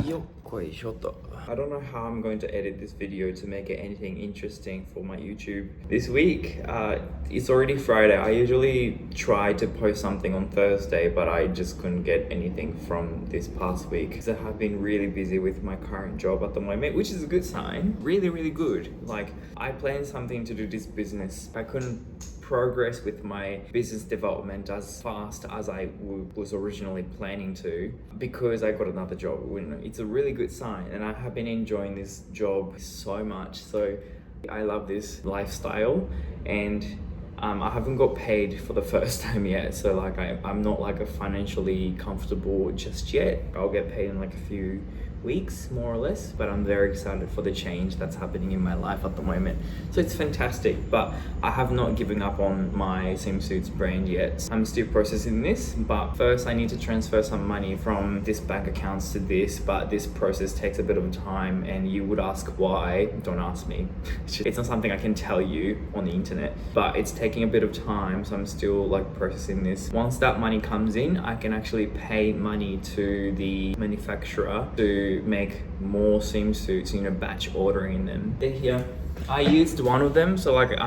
よっこいしょと. I don't know how I'm going to edit this video to make it anything interesting for my YouTube this week. It's already Friday. I usually try to post something on Thursday, but I just couldn't get anything from this past week because I have been really busy with my current job at the moment, which is a good sign. Really, really good. Like, I planned something to do this business. I couldn't progress with my business development as fast as I was originally planning to because I got another job. It's a really good sign, and I have been enjoying this job so much. So I love this lifestyle, and I haven't got paid for the first time yet, so like I'm not like a financially comfortable just yet. I'll get paid in like a few weeks more or less, but I'm very excited for the change that's happening in my life at the moment. So it's fantastic, but I have not given up on my swimsuits brand yet. I'm still processing this, but first I need to transfer some money from this bank accounts to this, but this process takes a bit of time, and you would ask why. Don't ask me. It's not something I can tell you on the internet, but it's taking a bit of time, so I'm still like processing this. Once that money comes in, I can actually pay money to the manufacturer to make more swimsuits, batch ordering them. They're here. I used one of them, so like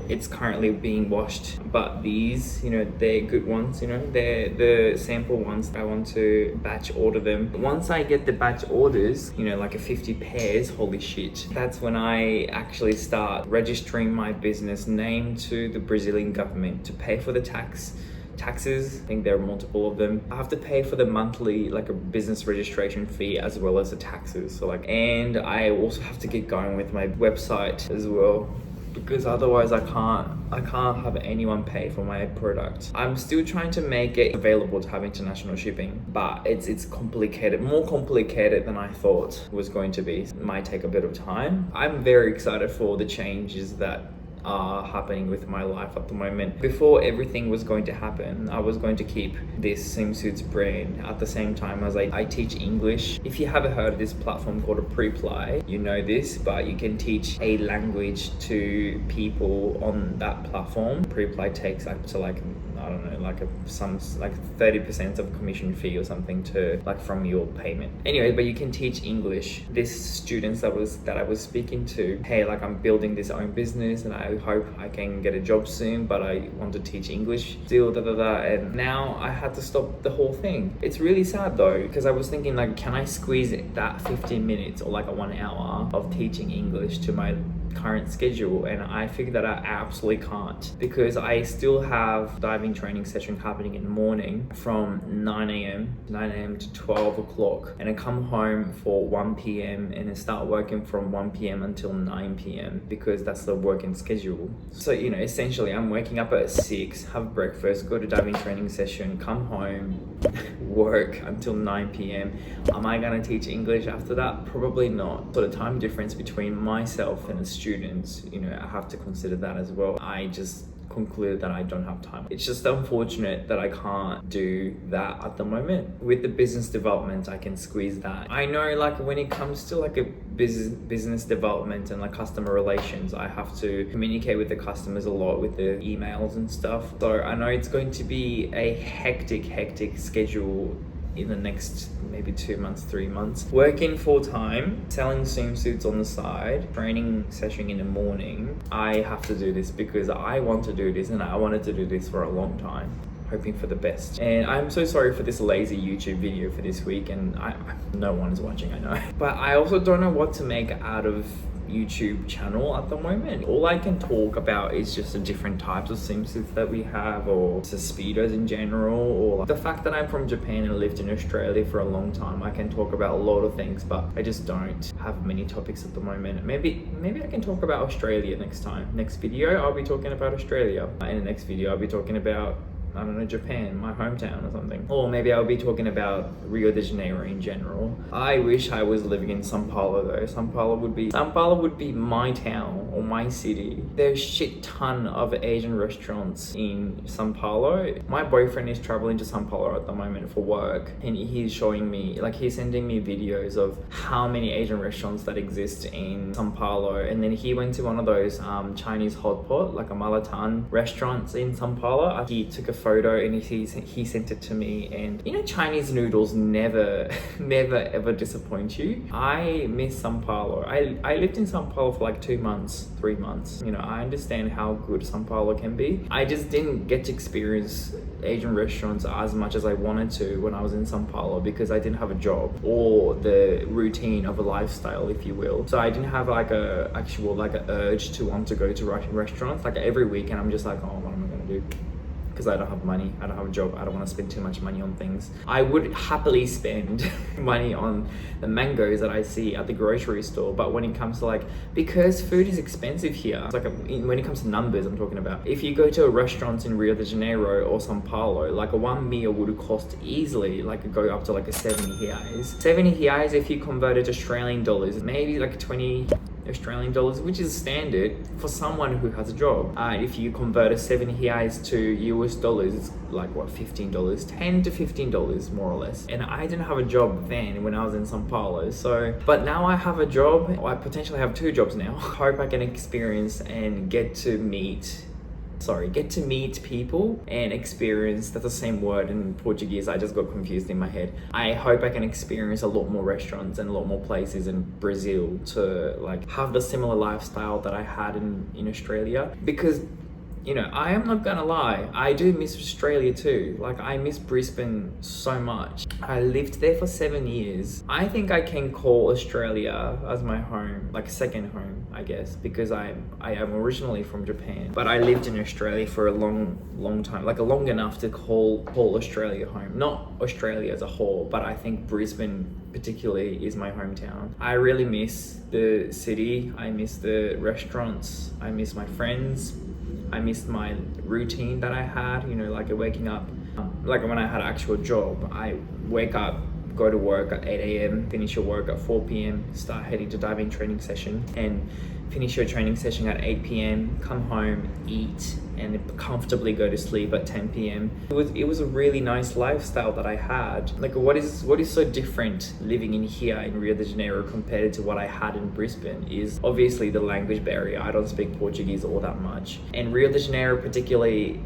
it's currently being washed, but these, they're good ones, they're the sample ones. I want to batch order them. Once I get the batch orders, like a 50 pairs, holy shit, that's when I actually start registering my business name to the Brazilian government to pay for the taxes. I think there are multiple of them. I have to pay for the monthly, like a business registration fee as well as the taxes. So and I also have to get going with my website as well, because otherwise I can't have anyone pay for my product. I'm still trying to make it available to have international shipping, but it's complicated, more complicated than I thought was going to be. It might take a bit of time. I'm very excited for the changes that are happening with my life at the moment. Before everything was going to happen, I was going to keep this swimsuits brand at the same time as I teach English. If you haven't heard of this platform called a Preply, you know this, but you can teach a language to people on that platform. Preply takes up to like 30% of commission fee or something to from your payment. Anyway, but you can teach English. This students that I was speaking to, hey, I'm building this own business and I hope I can get a job soon, but I want to teach English still, and now I had to stop the whole thing. It's really sad though, because I was thinking can I squeeze that 15 minutes or 1 hour of teaching English to my current schedule, and I figured that I absolutely can't, because I still have diving training session happening in the morning from 9 a.m. to 12 o'clock, and I come home for 1 p.m. and then start working from 1 p.m. until 9 p.m. because that's the working schedule. So essentially I'm waking up at 6, have breakfast, go to diving training session, come home, work until 9 p.m. Am I gonna teach English after that? Probably not. So the time difference between myself and the students, I have to consider that as well. I just concluded that I don't have time. It's just unfortunate that I can't do that at the moment. With the business development, I can squeeze that. I know when it comes to a business development and customer relations, I have to communicate with the customers a lot with the emails and stuff. So I know it's going to be a hectic schedule in the next maybe 2 months, 3 months. Working full-time, selling swimsuits on the side, training session in the morning. I have to do this because I want to do this, and I wanted to do this for a long time, hoping for the best. And I'm so sorry for this lazy YouTube video for this week, and no one is watching, I know. But I also don't know what to make out of YouTube channel at the moment. All I can talk about is just the different types of swimsuits that we have, or just speedos in general, or the fact that I'm from Japan and lived in Australia for a long time. I can talk about a lot of things, but I just don't have many topics at the moment. Maybe I can talk about Australia next time. Next video I'll be talking about Australia. In the next video I'll be talking about, I don't know, Japan, my hometown or something. Or maybe I'll be talking about Rio de Janeiro in general. I wish I was living in Sao Paulo though. Sao Paulo would be my town or my city. There's shit ton of Asian restaurants in Sao Paulo. My boyfriend is traveling to Sao Paulo at the moment for work, and he's showing me, he's sending me videos of how many Asian restaurants that exist in Sao Paulo. And then he went to one of those Chinese hot pot, a Malatan restaurants in Sao Paulo. He took a photo and he sent it to me. And you know, Chinese noodles never ever disappoint you. I miss Sao Paulo. I lived in Sao Paulo for like 2 months, 3 months. You know, I understand how good Sao Paulo can be. I just didn't get to experience Asian restaurants as much as I wanted to when I was in Sao Paulo, because I didn't have a job or the routine of a lifestyle, if you will. So I didn't have like a actual like an urge to want to go to Russian restaurants. Like every weekend I'm just like, oh, what am I gonna do? Because I don't have money, I don't have a job, I don't want to spend too much money on things. I would happily spend money on the mangoes that I see at the grocery store, but when it comes to like, because food is expensive here, it's like when it comes to numbers I'm talking about. If you go to a restaurant in Rio de Janeiro or Sao Paulo, like a one meal would cost easily like go up to like a 70 reais. 70 reais, if you convert it to Australian dollars, maybe like 20 Australian dollars, which is standard for someone who has a job. If you convert a 70 reais to US dollars, it's like what, $15, $10 to $15 more or less. And I didn't have a job then when I was in Sao Paulo. So, but now I have a job. I potentially have 2 jobs now. Hope I can experience and get to meet people and experience. That's the same word in Portuguese. I just got confused in my head. I hope I can experience a lot more restaurants and a lot more places in Brazil to like have the similar lifestyle that I had in Australia, because you know, I am not gonna lie, I do miss Australia too. Like, I miss Brisbane so much. I lived there for 7 years. I think I can call Australia as my home, like second home, I guess, because I am originally from Japan, but I lived in Australia for a long time, like long enough to call Australia home. Not Australia as a whole, but I think Brisbane particularly is my hometown. I really miss the city. I miss the restaurants. I miss my friends. I missed my routine that I had, you know, like waking up, like when I had an actual job, I wake up, go to work at 8 a.m, finish your work at 4 p.m, start heading to diving training session, and finish your training session at 8 p.m, come home, eat, and comfortably go to sleep at 10 p.m. It was a really nice lifestyle that I had. Like, what is so different living in here in Rio de Janeiro compared to what I had in Brisbane is obviously the language barrier. I don't speak Portuguese all that much. And Rio de Janeiro particularly,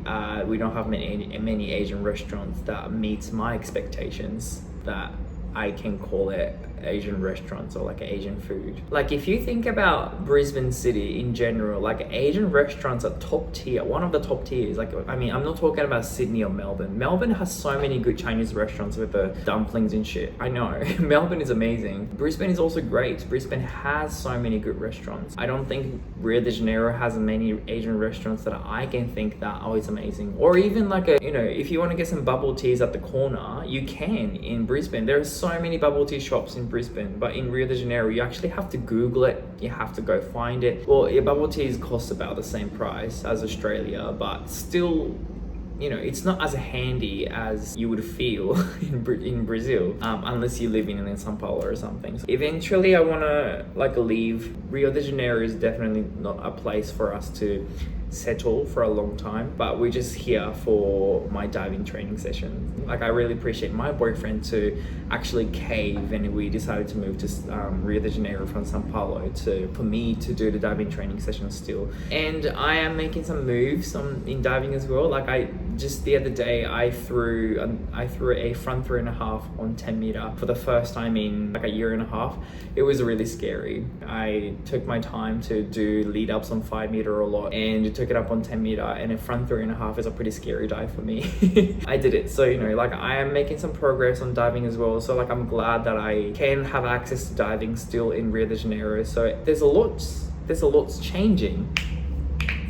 we don't have many Asian restaurants that meets my expectations, that I can call it Asian restaurants or like Asian food. Like, if you think about Brisbane city in general, like Asian restaurants are top tier, one of the top tiers. Like, I mean, I'm not talking about Sydney or Melbourne. Melbourne has so many good Chinese restaurants with the dumplings and shit. I know, Melbourne is amazing. Brisbane is also great. Brisbane has so many good restaurants. I don't think Rio de Janeiro has many Asian restaurants that I can think that, oh, it's amazing. Or even like you know, if you want to get some bubble teas at the corner, you can in Brisbane. There are so many bubble tea shops in Brisbane, but in Rio de Janeiro, you actually have to Google it. You have to go find it. Well, your bubble teas cost about the same price as Australia, but still, you know, it's not as handy as you would feel in Brazil, unless you live in Sao Paulo or something. So eventually, I want to like leave. Rio de Janeiro is definitely not a place for us to settle for a long time, but we're just here for my diving training session. Like, I really appreciate my boyfriend to actually cave, and we decided to move to Rio de Janeiro from Sao Paulo for me to do the diving training session still. And I am making some moves in diving as well. Like, I just the other day I threw a front 3.5 on 10 meter for the first time in like a year and a half. It was really scary. I took my time to do lead ups on 5 meter a lot, and took it up on 10 meter, and a front 3.5 is a pretty scary dive for me. I did it. So, you know, like, I am making some progress on diving as well. So like, I'm glad that I can have access to diving still in Rio de Janeiro. So there's a lot changing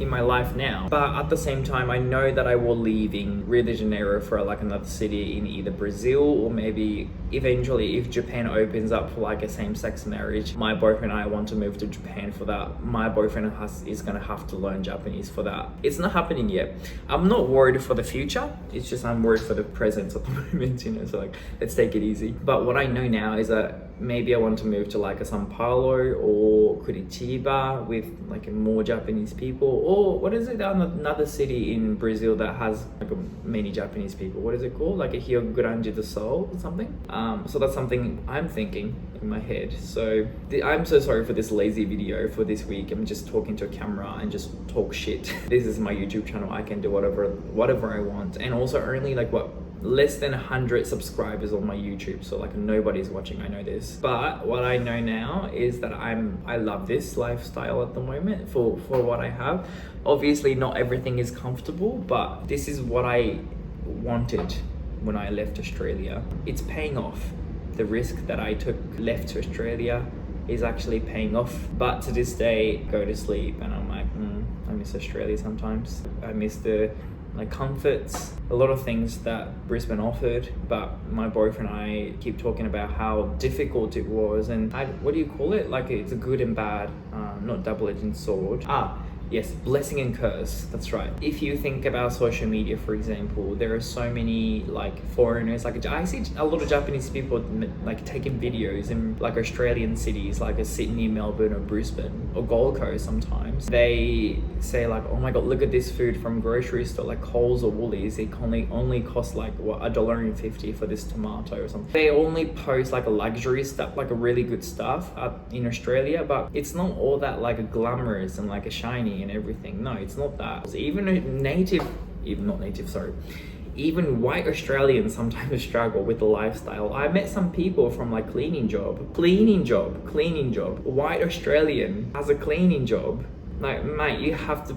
in my life now, but at the same time, I know that I will leave in Rio de Janeiro for like another city in either Brazil, or maybe eventually if Japan opens up for like a same-sex marriage, my boyfriend and I want to move to Japan for that. My boyfriend is gonna have to learn Japanese for that. It's not happening yet. I'm not worried for the future, it's just I'm worried for the present at the moment, you know, so like, let's take it easy. But what I know now is that maybe I want to move to like a Sao Paulo or Curitiba with like more Japanese people, or what is it, another city in Brazil that has like many Japanese people, what is it called, like a Rio Grande do Sul or something. So that's something I'm thinking in my head. So I'm so sorry for this lazy video for this week. I'm just talking to a camera and just talk shit. This is my YouTube channel. I can do whatever I want, and also only like less than 100 subscribers on my YouTube, so like nobody's watching, I know this. But what I know now is that I love this lifestyle at the moment for what I have. Obviously not everything is comfortable, but this is what I wanted when I left Australia. It's paying off. The risk that I took left to Australia is actually paying off. But to this day, I go to sleep and I'm like, I miss Australia sometimes. I miss the like comforts, a lot of things that Brisbane offered, but my boyfriend and I keep talking about how difficult it was, and what do you call it? Like it's a good and bad, not double-edged sword. Yes, blessing and curse, that's right. If you think about social media, for example, there are so many like foreigners, like I see a lot of Japanese people like taking videos in like Australian cities, like a Sydney, Melbourne or Brisbane or Gold Coast sometimes. They say like, oh my God, look at this food from grocery store, like Coles or Woolies. It only costs like what, $1.50 for this tomato or something. They only post like a luxury stuff, like a really good stuff in Australia, but it's not all that like a glamorous and like a shiny and everything. No, it's not that. Even even white Australians sometimes struggle with the lifestyle. I met some people from like cleaning job. White Australian has a cleaning job. Like, mate,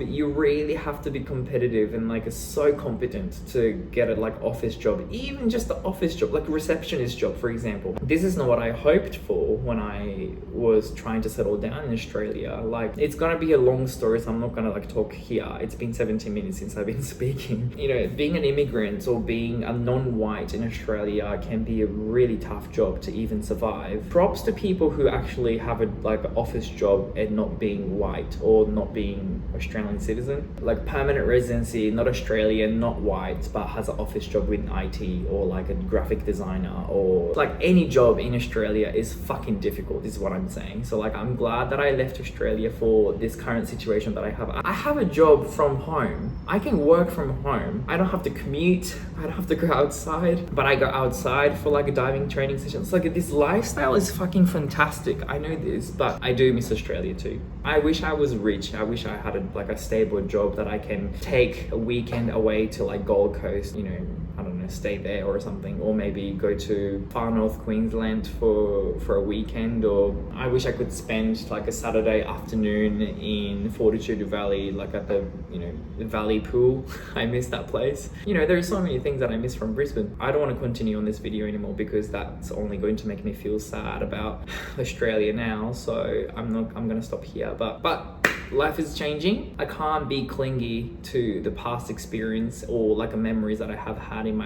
you really have to be competitive and like so competent to get a like office job, even just the office job, like a receptionist job, for example. This is not what I hoped for when I was trying to settle down in Australia. Like, it's gonna be a long story, so I'm not gonna like talk here. It's been 17 minutes since I've been speaking. You know, being an immigrant or being a non-white in Australia can be a really tough job to even survive. Props to people who actually have a like office job and not being white or not being Australian citizen, like permanent residency, not Australian, not white, but has an office job with IT or like a graphic designer, or like any job in Australia is fucking difficult, is what I'm saying. So like I'm glad that I left Australia for this current situation that I have. I have a job from home. I can work from home. I don't have to commute. I don't have to go outside, but I go outside for like a diving training session. It's like this lifestyle is fucking fantastic. I know this, but I do miss Australia too. I wish I was rich. I wish I had a stable job that I can take a weekend away to like Gold Coast, you know, I don't know, stay there or something, or maybe go to far north Queensland for a weekend. Or I wish I could spend like a Saturday afternoon in Fortitude Valley, like at the, you know, the Valley Pool. I miss that place. You know, there are so many things that I miss from Brisbane. I don't want to continue on this video anymore because that's only going to make me feel sad about Australia now. So I'm gonna stop here. But life is changing. I can't be clingy to the past experience or like a memories that I have had in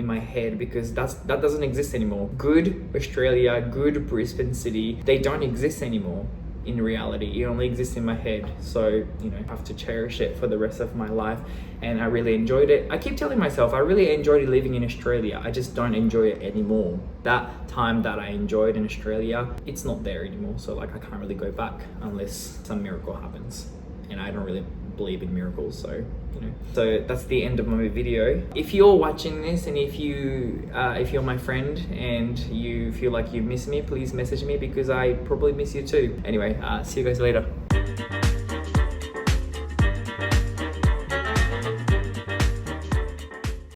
my head, because that doesn't exist anymore. Good Australia, good Brisbane city, they don't exist anymore. In reality, it only exists in my head. So, you know, I have to cherish it for the rest of my life. And I really enjoyed it. I keep telling myself I really enjoyed living in Australia. I just don't enjoy it anymore. That time that I enjoyed in Australia, it's not there anymore. So like I can't really go back unless some miracle happens. And I don't really believe in miracles, so you know. So that's the end of my video. If you're watching this and if you're my friend and you feel like you miss me, please message me because I probably miss you too. Anyway, see you guys later.